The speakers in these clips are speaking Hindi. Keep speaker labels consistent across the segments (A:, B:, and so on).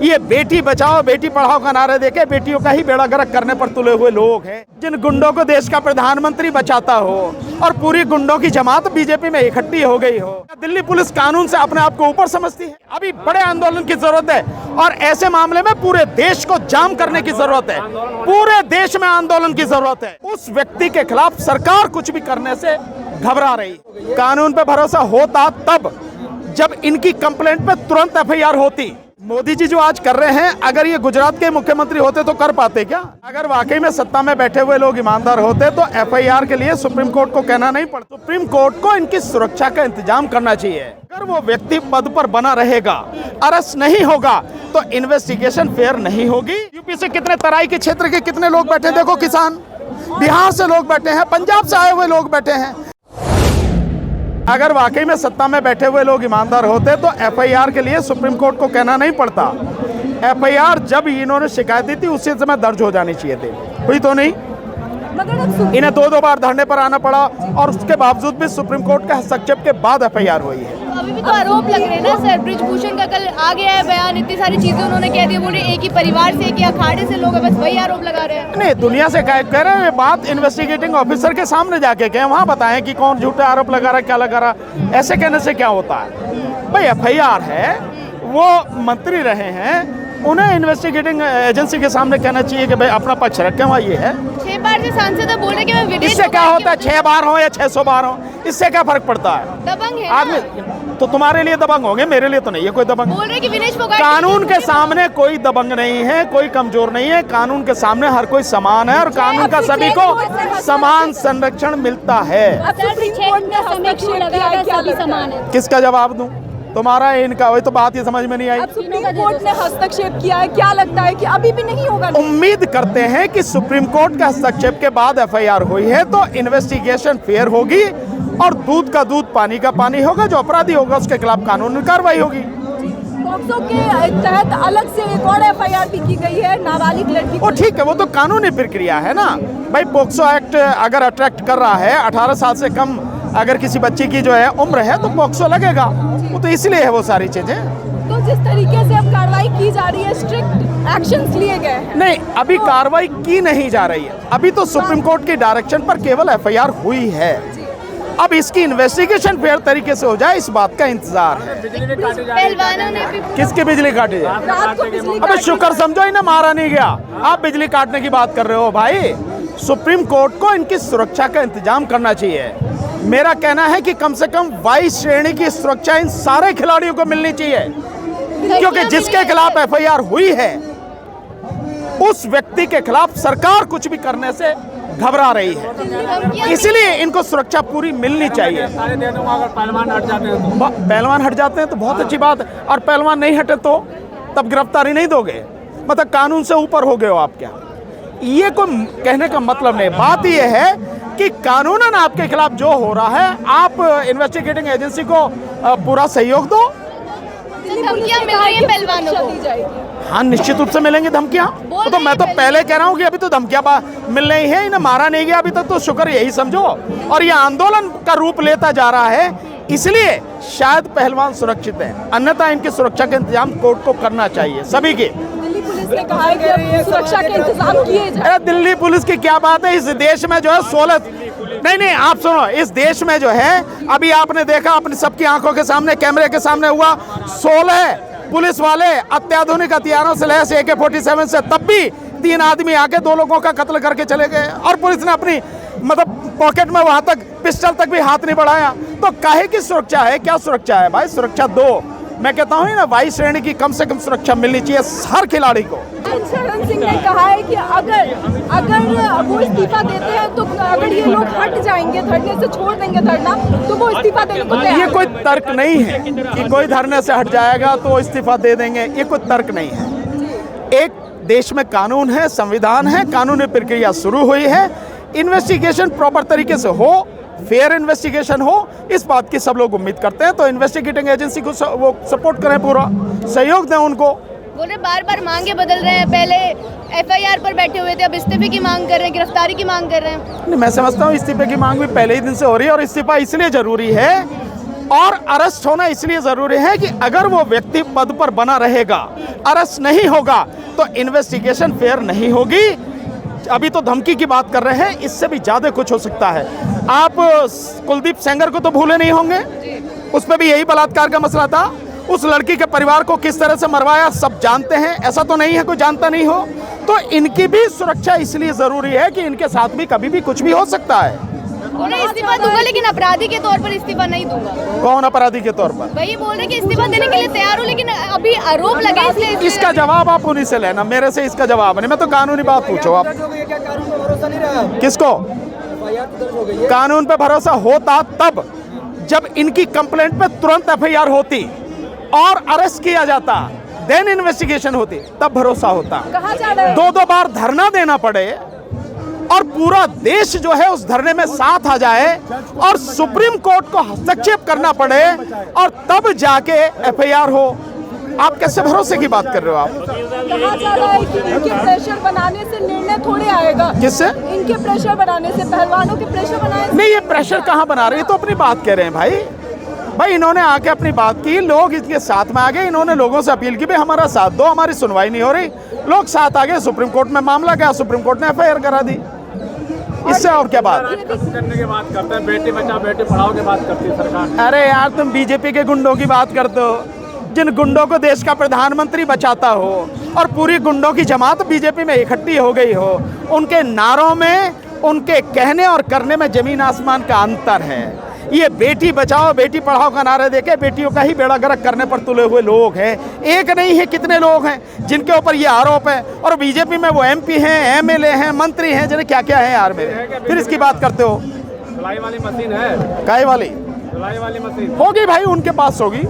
A: ये बेटी बचाओ बेटी पढ़ाओ का नारा देके बेटियों का ही बेड़ा गर्क करने पर तुले हुए लोग हैं। जिन गुंडों को देश का प्रधानमंत्री बचाता हो और पूरी गुंडों की जमात बीजेपी में इकट्ठी हो गई हो, दिल्ली पुलिस कानून से अपने आप को ऊपर समझती है। अभी बड़े आंदोलन की जरूरत है और ऐसे मामले में पूरे देश को जाम करने की जरूरत है। पूरे देश में आंदोलन की जरूरत है। उस व्यक्ति के खिलाफ सरकार कुछ भी करने से घबरा रही। कानून पे भरोसा होता तब जब इनकी कंप्लेंट पे तुरंत एफआईआर होती। मोदी जी जो आज कर रहे हैं, अगर ये गुजरात के मुख्यमंत्री होते तो कर पाते क्या? अगर वाकई में सत्ता में बैठे हुए लोग ईमानदार होते तो एफआईआर के लिए सुप्रीम कोर्ट को कहना नहीं पड़ता। सुप्रीम कोर्ट को इनकी सुरक्षा का इंतजाम करना चाहिए। अगर वो व्यक्ति पद पर बना रहेगा, अरेस्ट नहीं होगा तो इन्वेस्टिगेशन फेयर नहीं होगी। यूपी से कितने तराई के क्षेत्र के कितने लोग बैठे, देखो किसान, बिहार से लोग बैठे हैं, पंजाब से आए हुए लोग बैठे हैं। अगर वाकई में सत्ता में बैठे हुए लोग ईमानदार होते तो एफआईआर के लिए सुप्रीम कोर्ट को कहना नहीं पड़ता। एफआईआर जब इन्होंने शिकायत दी थी उसी समय दर्ज हो जानी चाहिए थी, हुई तो नहीं। इन्हें दो बार धरने पर आना पड़ा और उसके बावजूद भी सुप्रीम कोर्ट के हस्तक्षेप के बाद एफआईआर हुई है।
B: अभी भी तो आरोप लग रहे हैं ना सर। ब्रिजभूषण का कल आ गया है बयान, इतनी सारी चीजें उन्होंने कह दी, बोले एक ही परिवार से एक ही अखाड़े से लोग हैं, बस वही आरोप लगा रहे हैं।
A: नहीं, दुनिया से कह रहे हैं बात इन्वेस्टिगेटिंग ऑफिसर के सामने जाके कहें, वहाँ बताएं कि कौन झूठे आरोप लगा रहा है, क्या लगा रहा। ऐसे कहने से क्या होता है भाई? एफआईआर है, वो मंत्री रहे हैं, उन्हें इन्वेस्टिगेटिंग एजेंसी के सामने कहना चाहिए कि भाई अपना पक्ष रखें। वहाँ ये है
B: 6 बार से सांसद बोले कि मैं विदेश,
A: इससे क्या होता है? 6 बार हो या 600 बार हो, इससे क्या फर्क पड़ता है?
B: दबंग है
A: आदमी तो तुम्हारे लिए दबंग होंगे, मेरे लिए तो नहीं है कोई दबंग।
B: बोल रहे कि विदेश फोगाट
A: कानून के सामने कोई दबंग नहीं है, कोई कमजोर नहीं है। कानून के सामने हर कोई समान है और कानून का सभी को समान संरक्षण मिलता है। किसका जवाब दूं? तुम्हारा इनका? वही तो बात ये समझ में नहीं आई।
C: सुप्रीम कोर्ट ने हस्तक्षेप किया है, क्या लगता है कि अभी भी नहीं होगा?
A: उम्मीद करते हैं कि सुप्रीम कोर्ट के हस्तक्षेप के बाद एफआईआर हुई है तो इन्वेस्टिगेशन फेयर होगी और दूध का दूध पानी का पानी होगा। जो अपराधी होगा उसके खिलाफ कानूनी कार्रवाई होगी।
C: पॉक्सो के तहत अलग से एक और एफआईआर भी की गई है नाबालिग लड़की
A: वो ठीक है, वो तो कानूनी प्रक्रिया है ना भाई। पॉक्सो एक्ट अगर अट्रैक्ट कर रहा है, 18 साल से कम अगर किसी बच्ची की जो है उम्र है तो पॉक्सो लगेगा। वो तो इसलिए है वो सारी चीजें।
C: तो जिस तरीके से अब कार्रवाई की जा रही है, स्ट्रिक्ट एक्शंस लिए गए हैं।
A: नहीं, अभी कार्रवाई की नहीं जा रही है। अभी तो सुप्रीम कोर्ट की डायरेक्शन पर केवल एफआईआर हुई है। अब इसकी इन्वेस्टिगेशन फेयर तरीके से हो जाए, इस बात का इंतजार है।
B: पहलवानों ने भी
A: किसकी बिजली काटी जाए?
C: रात को बिजली
A: अबे शुक्र समझो इन्हें मारा नहीं गया, आप बिजली काटने की बात कर रहे हो भाई। सुप्रीम कोर्ट को इनकी सुरक्षा का इंतजाम करना चाहिए। मेरा कहना है कि कम से कम 22 श्रेणी की सुरक्षा इन सारे खिलाड़ियों को मिलनी चाहिए, क्योंकि जिसके खिलाफ एफआईआर हुई है उस व्यक्ति के खिलाफ सरकार कुछ भी करने से घबरा रही है। इसलिए इनको सुरक्षा पूरी मिलनी चाहिए।
D: पहलवान हट जाते हैं तो
A: पहलवान हट जाते हैं तो बहुत अच्छी बात है, और पहलवान नहीं हटे तो तब गिरफ्तारी नहीं दोगे? मतलब कानून से ऊपर हो गए हो आप क्या? ये कोई कहने का मतलब नहीं। बात ये है कि कानूनन आपके खिलाफ जो हो रहा है, आप इन्वेस्टिगेटिंग एजेंसी को पूरा सहयोग दो।
B: धमकियां मिल रही हैं पहलवानों को।
A: हाँ, निश्चित रूप से मिलेंगी धमकियां। तो मैं तो पहले कह रहा हूँ कि अभी तो धमकियां मिल रही है, इन्हें मारा नहीं गया अभी तक, तो शुक्र यही समझो। और ये आंदोलन का रूप लेता जा रहा है, इसलिए शायद पहलवान सुरक्षित है, अन्यथा इनकी सुरक्षा का इंतजाम कोर्ट को करना चाहिए सभी के।
C: दिल्ली पुलिस ने कहा है कि सुरक्षा के इंतजाम किए जाए।
A: अरे दिल्ली पुलिस की क्या बात है? इस देश में जो है 16 नहीं, आप सुनो, इस देश में जो है अभी आपने देखा अपनी सबकी आंखों के सामने, कैमरे के सामने हुआ, 16 पुलिस वाले अत्याधुनिक हथियारों से लैस AK-47 से, तब भी 3 आदमी आके 2 लोगों का कत्ल करके चले गए और पुलिस ने अपनी मतलब पॉकेट में वहां तक पिस्टल तक भी हाथ नहीं बढ़ाया। तो काहे की सुरक्षा है? क्या सुरक्षा है भाई? सुरक्षा दो। मैं कहता हूँ ना, 22 श्रेणी की कम से कम सुरक्षा मिलनी चाहिए हर खिलाड़ी को।
C: शरण सिंह ने कहा है कि अगर वो इस्तीफा देते हैं तो अगर ये लोग हट जाएंगे, धरने से छोड़ देंगे धरना, तो वो इस्तीफा देने को तैयार।
A: ये कोई तर्क नहीं है कि कोई धरने से हट जाएगा तो इस्तीफा दे देंगे, ये कोई तर्क नहीं है। एक देश में कानून है, संविधान है, कानूनी प्रक्रिया शुरू हुई है। इन्वेस्टिगेशन प्रॉपर तरीके से हो, फेयर इन्वेस्टिगेशन हो, इस बात की सब लोग उम्मीद करते हैं। तो इन्वेस्टिगेटिंग एजेंसी को वो सपोर्ट करें, पूरा सहयोग दें उनको।
B: बोले बार मांगे बदल रहे हैं, पहले एफआईआर पर बैठे हुए थे, अब इस्तीफे की मांग कर रहे हैं, गिरफ्तारी की मांग कर रहे हैं।
A: नहीं, मैं समझता हूँ इस्तीफे की मांग भी पहले ही दिन से हो रही है, और इस्तीफा इसलिए जरूरी है और अरेस्ट होना इसलिए ज़रूरी है कि अगर वो व्यक्ति पद पर बना रहेगा, अरेस्ट नहीं होगा तो इन्वेस्टिगेशन फेयर नहीं होगी। अभी तो धमकी की बात कर रहे हैं, इससे भी ज़्यादा कुछ हो सकता है। आप कुलदीप सेंगर को तो भूले नहीं होंगे, उस पर भी यही बलात्कार का मसला था। उस लड़की के परिवार को किस तरह से मरवाया सब जानते हैं, ऐसा तो नहीं है कोई जानता नहीं हो। तो इनकी भी सुरक्षा इसलिए ज़रूरी है कि इनके साथ भी कभी भी कुछ भी हो सकता है।
B: उन्हें इस्तीफा दूंगा लेकिन अपराधी के तौर पर इस्तीफा नहीं दूंगा।
A: कौन अपराधी के तौर पर?
B: वही बोल रहे कि इस्तीफा देने के लिए तैयार हूँ, लेकिन अभी आरोप लगे इसलिए
A: इसका जवाब आप उन्हीं से लेना, मेरे से इसका जवाब नहीं। मैं तो कानूनी बात पूछो आप। किसको कानून पे भरोसा होता? तब जब इनकी कंप्लेंट पे तुरंत एफआईआर होती और अरेस्ट किया जाता, देन इन्वेस्टिगेशन होती, तब भरोसा होता।
C: कहा जा रहा है
A: दो बार धरना देना पड़े और पूरा देश जो है उस धरने में साथ आ जाए और सुप्रीम कोर्ट को हस्तक्षेप करना पड़े और तब जाके एफआईआर हो, आप कैसे भरोसे की बात कर रहे हो? आप
C: कहा जा रहा है कि इनके प्रेशर बनाने से निर्णय थोड़े आएगा।
A: किससे?
C: इनके प्रेशर बनाने से, पहलवानों के प्रेशर बनाने से।
A: नहीं, ये प्रेशर कहाँ बना रहे हैं, तो अपनी बात कह रहे हैं भाई इन्होंने आके अपनी बात की, लोग इसके साथ में आ गए, इन्होंने लोगों से अपील की भाई हमारा साथ दो, हमारी सुनवाई नहीं हो रही, लोग साथ आ गए, सुप्रीम कोर्ट में मामला गया, सुप्रीम कोर्ट ने एफआईआर करा दी। इससे और क्या बात?
D: करने की बात करते हैं, बेटी बचाओ बेटी पढ़ाओ की बात करती है सरकार।
A: अरे यार, तुम बीजेपी के गुंडों की बात करते हो, जिन गुंडों को देश का प्रधानमंत्री बचाता हो और पूरी गुंडों की जमात बीजेपी में इकट्ठी हो गई हो, उनके नारों में, उनके कहने और करने में जमीन आसमान का अंतर है। ये बेटी बचाओ बेटी पढ़ाओ का नारे देके बेटियों का ही बेड़ा गर्क करने पर तुले हुए लोग हैं। एक नहीं है, कितने लोग हैं जिनके ऊपर ये आरोप है, और बीजेपी में वो एमपी हैं, एमएलए हैं, मंत्री हैं, जिन्हें क्या क्या है यार मेरे। फिर इसकी बात करते हो।
D: सिलाई वाली मशीन है,
A: काय वाली
D: सिलाई वाली मशीन
A: होगी भाई, उनके पास होगी।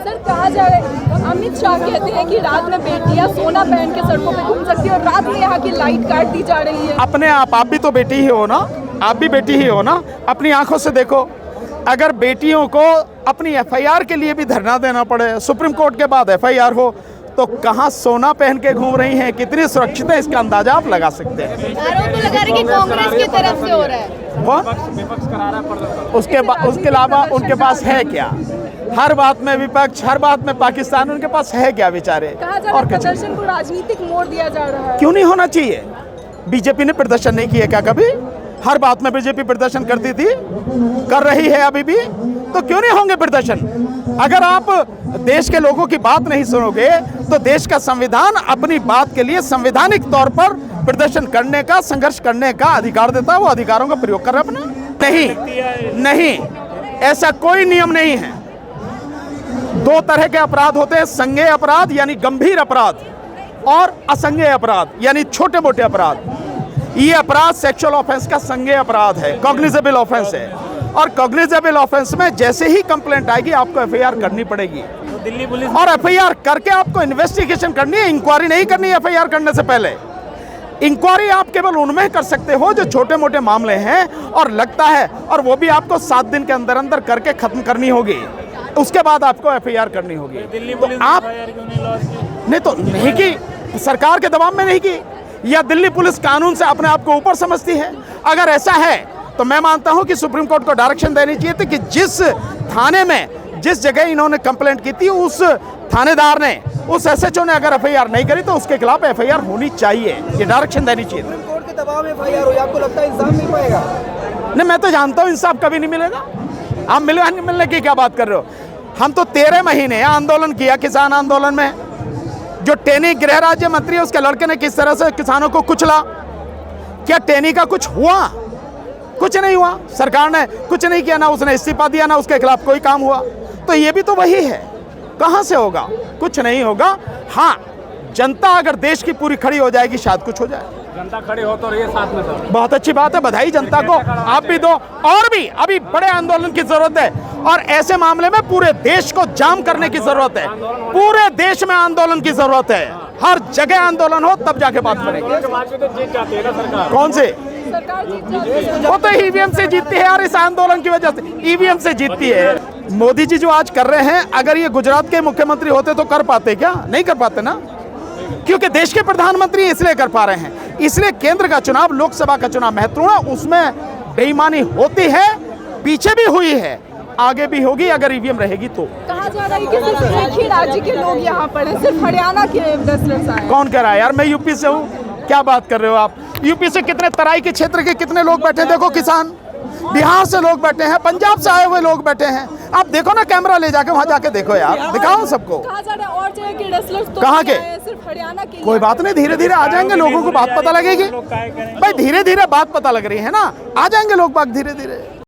C: सर कहा जा रहा है, अमित शाह कहते हैं कि रात में बेटियां सोना पहन के सड़कों पे घूम सकती है और रात में यहाँ की लाइट काट दी जा रही है।
A: अपने आप भी तो बेटी ही हो ना, आप भी बेटी ही हो ना, अपनी आंखों से देखो। अगर बेटियों को अपनी एफआईआर के लिए भी धरना देना पड़े, सुप्रीम कोर्ट के बाद एफआईआर हो, तो कहाँ सोना पहन के घूम रही हैं, कितनी सुरक्षित है, इसका अंदाजा आप लगा सकते हैं।
B: आरोप लगा रहे कि कांग्रेस की तरफ से हो रहा है।
D: विपक्ष करा रहा है प्रदर्शन।
A: उसके अलावा उनके पास है क्या? हर बात में विपक्ष, हर बात में पाकिस्तान, उनके पास है क्या बेचारे?
C: कहा जा रहा है प्रदर्शन को राजनीतिक मोड़ दिया जा रहा है।
A: क्यों नहीं होना चाहिए? बीजेपी ने प्रदर्शन नहीं किया क्या कभी? हर बात में बीजेपी प्रदर्शन करती थी, कर रही है अभी भी, तो क्यों नहीं होंगे प्रदर्शन? अगर आप देश के लोगों की बात नहीं सुनोगे तो देश का संविधान अपनी बात के लिए संवैधानिक तौर पर प्रदर्शन करने का, संघर्ष करने का अधिकार देता है, वो अधिकारों का प्रयोग कर रहा है अपना। नहीं, ऐसा कोई नियम नहीं है। दो तरह के अपराध होते हैं, संज्ञेय अपराध यानी गंभीर अपराध, और असंज्ञेय अपराध यानी छोटे मोटे अपराध। ये अपराध सेक्सुअल ऑफेंस का संज्ञेय अपराध है, कॉग्निजेबल ऑफेंस है, और कॉग्निजेबल ऑफेंस में जैसे ही कंप्लेंट आएगी आपको एफआईआर करनी पड़ेगी।
D: तो दिल्ली पुलिस
A: और एफआईआर करके आपको इन्वेस्टिगेशन करनी है, इंक्वायरी नहीं करनी है एफआईआर करने से पहले। इंक्वायरी आप केवल उनमें कर सकते हो जो छोटे मोटे मामले हैं और लगता है, और वो भी आपको 7 दिन के अंदर अंदर करके खत्म करनी होगी, उसके बाद आपको एफआईआर करनी होगी।
D: दिल्ली
A: तो
D: पुलिस
A: आप नहीं तो नहीं की, सरकार के दबाव में नहीं की, या दिल्ली पुलिस कानून से अपने आप को ऊपर समझती है? अगर ऐसा है तो मैं मानता हूं कि सुप्रीम कोर्ट को डायरेक्शन देनी चाहिए थी कि जिस थाने में, जिस जगह इन्होंने कंप्लेंट की थी, उस थानेदार ने, उस एसएचओ ने अगर एफआईआर नहीं करी तो उसके खिलाफ एफआईआर होनी चाहिए। ये डायरेक्शन देनी चाहिए।
E: सुप्रीम कोर्ट के दबाव में एफआईआर हुई, आपको लगता है इंसाफ मिल पाएगा?
A: नहीं, मैं तो जानता हूँ इंसाफ कभी नहीं मिलेगा। आप मिलने की क्या बात कर रहे हो? हम तो 13 महीने आंदोलन किया, किसान आंदोलन में। जो टेनी गृह राज्य मंत्री है, उसके लड़के ने किस तरह से किसानों को कुचला। क्या टेनी का कुछ हुआ? कुछ नहीं हुआ। सरकार ने कुछ नहीं किया, ना उसने इस्तीफा दिया, ना उसके खिलाफ कोई काम हुआ। तो ये भी तो वही है, कहां से होगा? कुछ नहीं होगा। हाँ, जनता अगर देश की पूरी खड़ी हो जाएगी शायद कुछ हो जाए।
D: जनता खड़ी हो तो रही है साथ में सर।
A: बहुत अच्छी बात है, बधाई जनता को, आप भी दो। और भी अभी बड़े आंदोलन की जरूरत है, और ऐसे मामले में पूरे देश को जाम करने की जरूरत है। पूरे देश में आंदोलन की जरूरत है, हर जगह आंदोलन हो, तब जाके बात बनेगी।
D: तो जीत जाती है ना सरकार।
A: कौन से?
C: सरकार जीत जाती है।
A: वो तो ईवीएम से जीतती है यार, इस आंदोलन की वजह से ईवीएम से जीतती है। मोदी जी जो आज कर रहे हैं, अगर ये गुजरात के मुख्यमंत्री होते तो कर पाते क्या? नहीं कर पाते ना, क्योंकि देश के प्रधानमंत्री इसलिए कर पा रहे हैं। इसलिए केंद्र का चुनाव, लोकसभा का चुनाव महत्वपूर्ण है, उसमें बेईमानी होती है, पीछे भी हुई है, आगे भी होगी अगर ईवीएम रहेगी तो।
C: कहा जा रहा है कि सिर्फ एक ही राज्य के लोग यहाँ पर हैं, सिर्फ हरियाणा के रेसलर्स आए।
A: कौन कह रहा है यार, मैं यूपी से हूँ, क्या बात कर रहे हो आप। यूपी से कितने तराई के क्षेत्र के कितने लोग बैठे हैं, देखो किसान, बिहार से लोग बैठे हैं, पंजाब से आए हुए लोग बैठे हैं। आप देखो ना, कैमरा ले जाके वहाँ जाके देखो यार, दिखाओ सबको।
C: कहा जा रहा है और जगह के रेसलर्स तो
A: कहाँ के?
C: नहीं आए, सिर्फ हरियाणा के।
A: कोई बात नहीं, धीरे धीरे आ जाएंगे, लोगों को बात पता लगेगी भाई, धीरे धीरे बात पता लग रही है ना, आ जाएंगे लोग बाग धीरे धीरे।